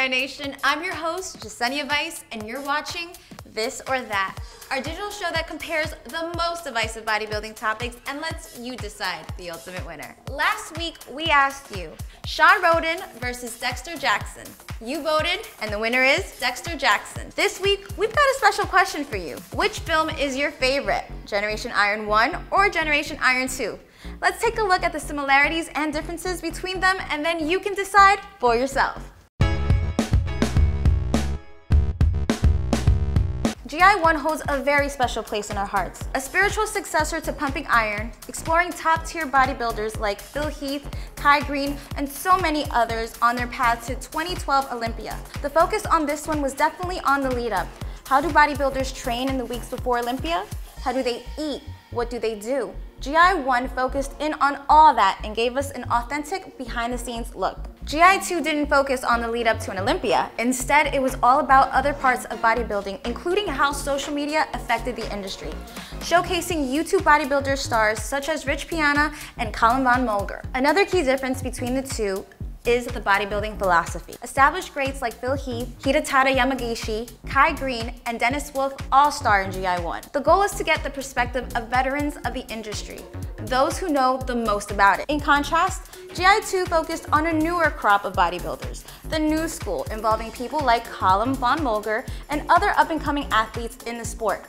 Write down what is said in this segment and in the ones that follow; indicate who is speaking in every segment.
Speaker 1: GI Nation? I'm your host, Jessenia Vice, and you're watching This or That, our digital show that compares the most divisive bodybuilding topics and lets you decide the ultimate winner. Last week, we asked you, Shawn Rhoden versus Dexter Jackson. You voted, and the winner is Dexter Jackson. This week, we've got a special question for you. Which film is your favorite, Generation Iron 1 or Generation Iron 2? Let's take a look at the similarities and differences between them, and then you can decide for yourself. GI1 holds a very special place in our hearts. A spiritual successor to Pumping Iron, exploring top-tier bodybuilders like Phil Heath, Kai Greene, and so many others on their path to 2012 Olympia. The focus on this one was definitely on the lead-up. How do bodybuilders train in the weeks before Olympia? How do they eat? What do they do? GI1 focused in on all that and gave us an authentic behind-the-scenes look. GI2 didn't focus on the lead up to an Olympia. Instead, it was all about other parts of bodybuilding, including how social media affected the industry, showcasing YouTube bodybuilder stars such as Rich Piana and Colin Von Mulger. Another key difference between the two is the bodybuilding philosophy. Established greats like Phil Heath, Hidetada Yamagishi, Kai Greene, and Dennis Wolf all star in GI1. The goal is to get the perspective of veterans of the industry, those who know the most about it. In contrast, GI2 focused on a newer crop of bodybuilders, the new school, involving people like Colin Von Mulger and other up-and-coming athletes in the sport.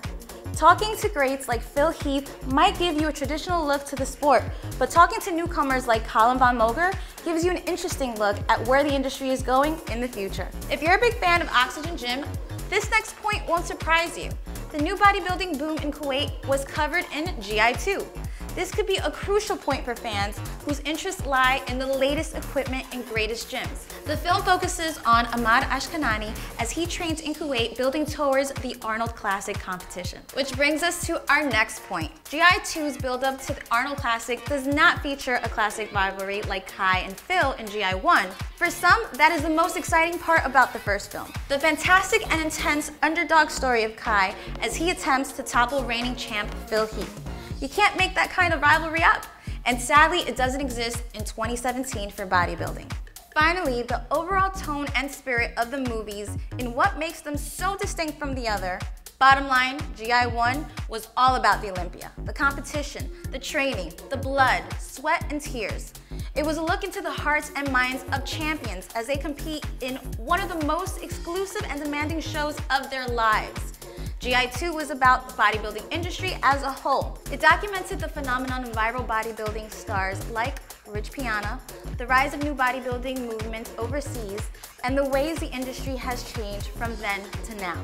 Speaker 1: Talking to greats like Phil Heath might give you a traditional look to the sport, but talking to newcomers like Colin Von Mulger gives you an interesting look at where the industry is going in the future. If you're a big fan of Oxygen Gym, this next point won't surprise you. The new bodybuilding boom in Kuwait was covered in GI2. This could be a crucial point for fans whose interests lie in the latest equipment and greatest gyms. The film focuses on Ahmad Ashkanani as he trains in Kuwait, building towards the Arnold Classic competition. Which brings us to our next point. GI2's build-up to the Arnold Classic does not feature a classic rivalry like Kai and Phil in GI1. For some, that is the most exciting part about the first film. The fantastic and intense underdog story of Kai as he attempts to topple reigning champ Phil Heath. You can't make that kind of rivalry up, and sadly, it doesn't exist in 2017 for bodybuilding. Finally, the overall tone and spirit of the movies in what makes them so distinct from the other. Bottom line, GI1 was all about the Olympia, the competition, the training, the blood, sweat, and tears. It was a look into the hearts and minds of champions as they compete in one of the most exclusive and demanding shows of their lives. GI2 was about the bodybuilding industry as a whole. It documented the phenomenon of viral bodybuilding stars like Rich Piana, the rise of new bodybuilding movements overseas, and the ways the industry has changed from then to now.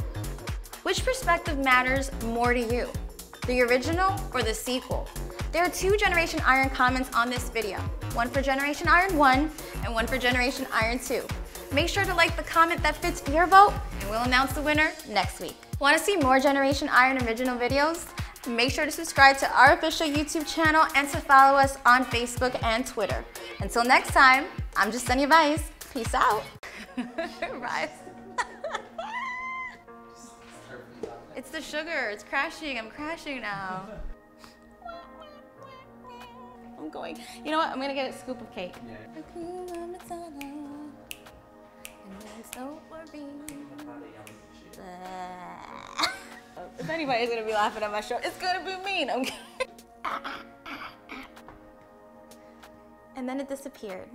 Speaker 1: Which perspective matters more to you? The original or the sequel? There are two Generation Iron comments on this video, one for Generation Iron 1 and one for Generation Iron 2. Make sure to like the comment that fits your vote, and we'll announce the winner next week. Want to see more Generation Iron original videos? Make sure to subscribe to our official YouTube channel and to follow us on Facebook and Twitter. Until next time, I'm Jessenia Vice. Peace out. Rise. It's the sugar. It's crashing. I'm crashing now. I'm going. You know what? I'm going to get a scoop of cake. If anybody's gonna be laughing at my show, it's gonna be me. Okay. And then it disappeared.